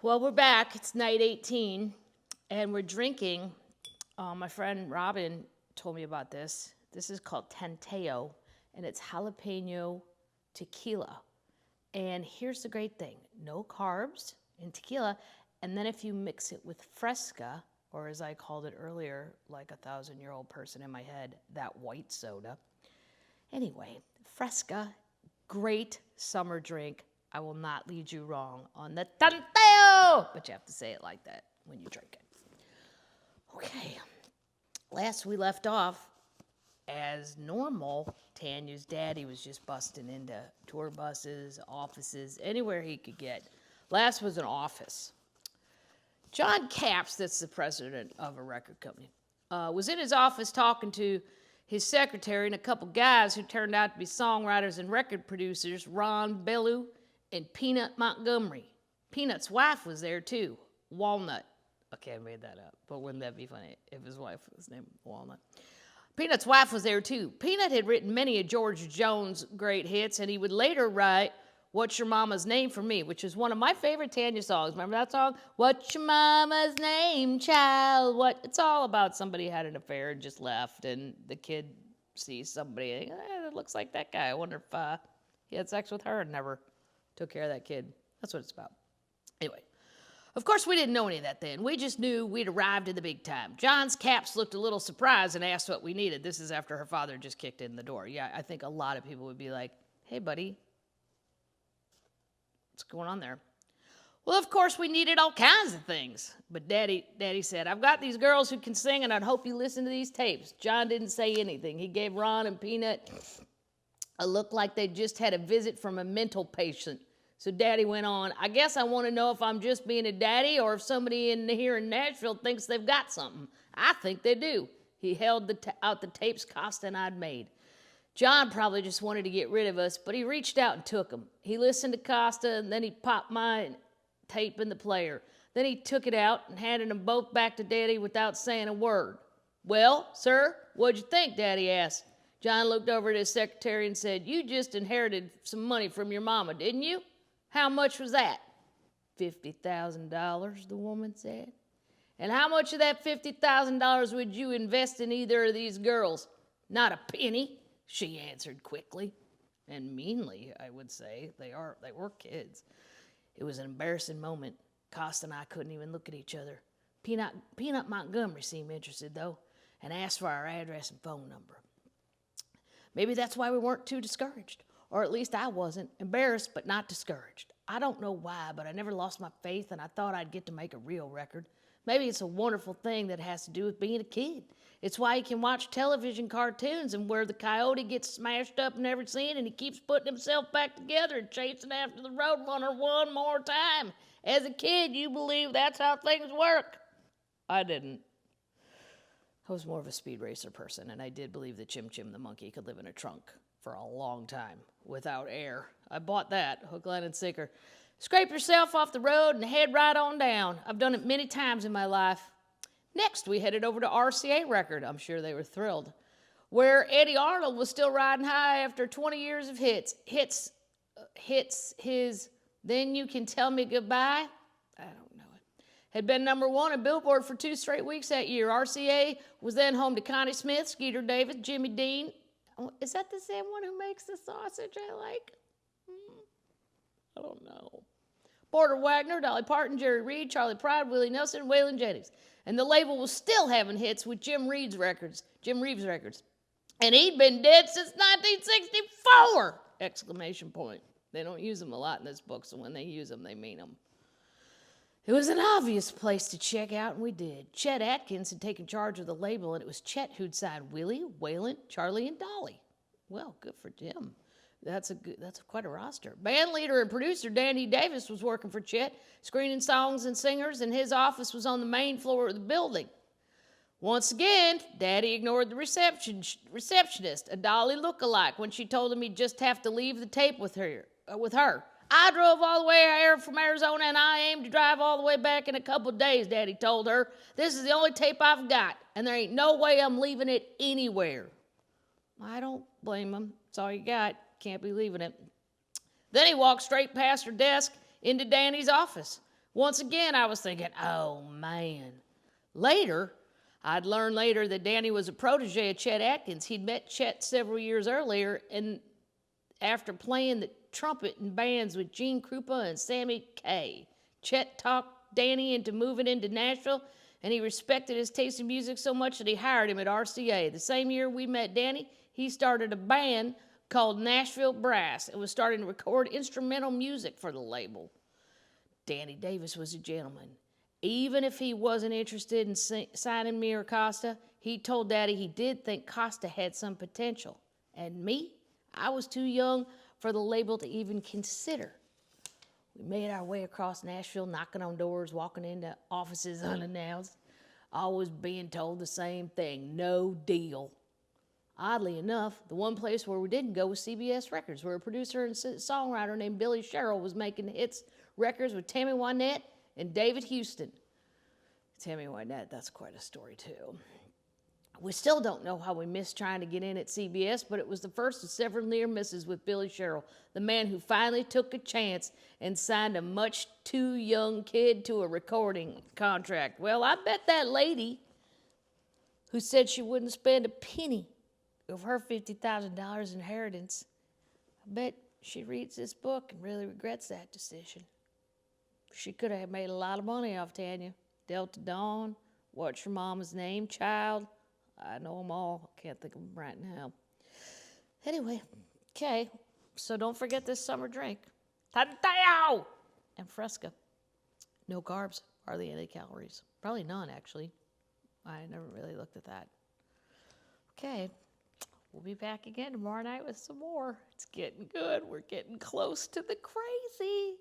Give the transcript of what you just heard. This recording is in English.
Well, we're back. It's night 18, and we're drinking. My friend Robin told me about this. This is called Tanteo, and it's jalapeno tequila. And here's the great thing. No carbs in tequila. And then if you mix it with Fresca, or as I called it earlier, like a 1,000-year-old person in my head, that white soda. Anyway, Fresca, great summer drink. I will not lead you wrong on the Tanteo, but you have to say it like that when you drink it. Okay, last we left off, as normal, Tanya's daddy was just busting into tour buses, offices, anywhere he could get. Last was an office. John Capps, that's the president of a record company, was in his office talking to his secretary and a couple guys who turned out to be songwriters and record producers, Ron Bellew and Peanut Montgomery. Peanut's wife was there too, Walnut. Okay, I made that up, but wouldn't that be funny if his wife was named Walnut? Peanut's wife was there too. Peanut had written many of George Jones' great hits, and he would later write What's Your Mama's Name for Me, which is one of my favorite Tanya songs. Remember that song? What's your mama's name, child? What? It's all about somebody had an affair and just left, and the kid sees somebody, and it looks like that guy. I wonder if he had sex with her and never took care of that kid. That's what it's about. Anyway, of course, we didn't know any of that then. We just knew we'd arrived in the big time. John's Caps looked a little surprised and asked what we needed. This is after her father just kicked in the door. Yeah, I think a lot of people would be like, hey, buddy, what's going on there? Well, of course, we needed all kinds of things. But Daddy said, I've got these girls who can sing, and I'd hope you listen to these tapes. John didn't say anything. He gave Ron and Peanut a look like they just had a visit from a mental patient. So Daddy went on, I guess I want to know if I'm just being a daddy or if somebody here in Nashville thinks they've got something. I think they do. He held out the tapes Costa and I'd made. John probably just wanted to get rid of us, but he reached out and took them. He listened to Costa, and then he popped my tape in the player. Then he took it out and handed them both back to Daddy without saying a word. Well, sir, what'd you think, Daddy asked. John looked over at his secretary and said, you just inherited some money from your mama, didn't you? How much was that? $50,000, the woman said. And how much of that $50,000 would you invest in either of these girls? Not a penny, she answered quickly. And meanly, I would say. They were kids. It was an embarrassing moment. Costa and I couldn't even look at each other. Peanut Montgomery seemed interested, though, and asked for our address and phone number. Maybe that's why we weren't too discouraged. Or at least I wasn't. Embarrassed, but not discouraged. I don't know why, but I never lost my faith, and I thought I'd get to make a real record. Maybe it's a wonderful thing that has to do with being a kid. It's why you can watch television cartoons and where the coyote gets smashed up in every scene and he keeps putting himself back together and chasing after the roadrunner one more time. As a kid, you believe that's how things work. I didn't. I was more of a speed racer person, and I did believe that Chim Chim the monkey could live in a trunk for a long time without air. I bought that, hook, line, and sinker. Scrape yourself off the road and head right on down. I've done it many times in my life. Next, we headed over to RCA Record. I'm sure they were thrilled. Where Eddie Arnold was still riding high after 20 years of hits. His Then You Can Tell Me Goodbye, I don't know it, had been number one on Billboard for 2 straight weeks that year. RCA was then home to Connie Smith, Skeeter Davis, Jimmy Dean. Oh, is that the same one who makes the sausage I like? I don't know. Porter Wagner, Dolly Parton, Jerry Reed, Charlie Pride, Willie Nelson, and Waylon Jennings. And the label was still having hits with Jim Reeves Records. And he'd been dead since 1964! Exclamation point. They don't use them a lot in this book, so when they use them, they mean them. It was an obvious place to check out, and we did. Chet Atkins had taken charge of the label, and it was Chet who'd signed Willie, Waylon, Charlie, and Dolly. Well, good for Jim. That's quite a roster. Band leader and producer Danny Davis was working for Chet, screening songs and singers, and his office was on the main floor of the building. Once again, Daddy ignored the receptionist, a Dolly look-alike, when she told him he'd just have to leave the tape with her. I drove all the way here from Arizona, and I aim to drive all the way back in a couple of days, Daddy told her. This is the only tape I've got, and there ain't no way I'm leaving it anywhere. I don't blame him. It's all you got. Can't be leaving it. Then he walked straight past her desk into Danny's office. Once again, I was thinking, oh man. I'd learned later that Danny was a protege of Chet Atkins. He'd met Chet several years earlier, and after playing the trumpet in bands with Gene Krupa and Sammy Kaye, Chet talked Danny into moving into Nashville, and he respected his taste in music so much that he hired him at RCA. The same year we met Danny, he started a band called Nashville Brass and was starting to record instrumental music for the label. Danny Davis was a gentleman. Even if he wasn't interested in signing me or Costa, he told Daddy he did think Costa had some potential. And me, I was too young for the label to even consider. We made our way across Nashville, knocking on doors, walking into offices unannounced, always being told the same thing, no deal. Oddly enough, the one place where we didn't go was CBS Records, where a producer and songwriter named Billy Sherrill was making hits records with Tammy Wynette and David Houston. Tammy Wynette, that's quite a story too. We still don't know how we missed trying to get in at CBS, but it was the first of several near misses with Billy Sherrill, the man who finally took a chance and signed a much too young kid to a recording contract. Well, I bet that lady who said she wouldn't spend a penny of her $50,000 inheritance, I bet she reads this book and really regrets that decision. She could have made a lot of money off Tanya. Delta Dawn, What's Your Mama's Name, Child. I know them all. I can't think of them right now. Anyway, okay. So don't forget this summer drink. Tanteo! And Fresca. No carbs, hardly any calories. Probably none, actually. I never really looked at that. Okay. We'll be back again tomorrow night with some more. It's getting good. We're getting close to the crazy.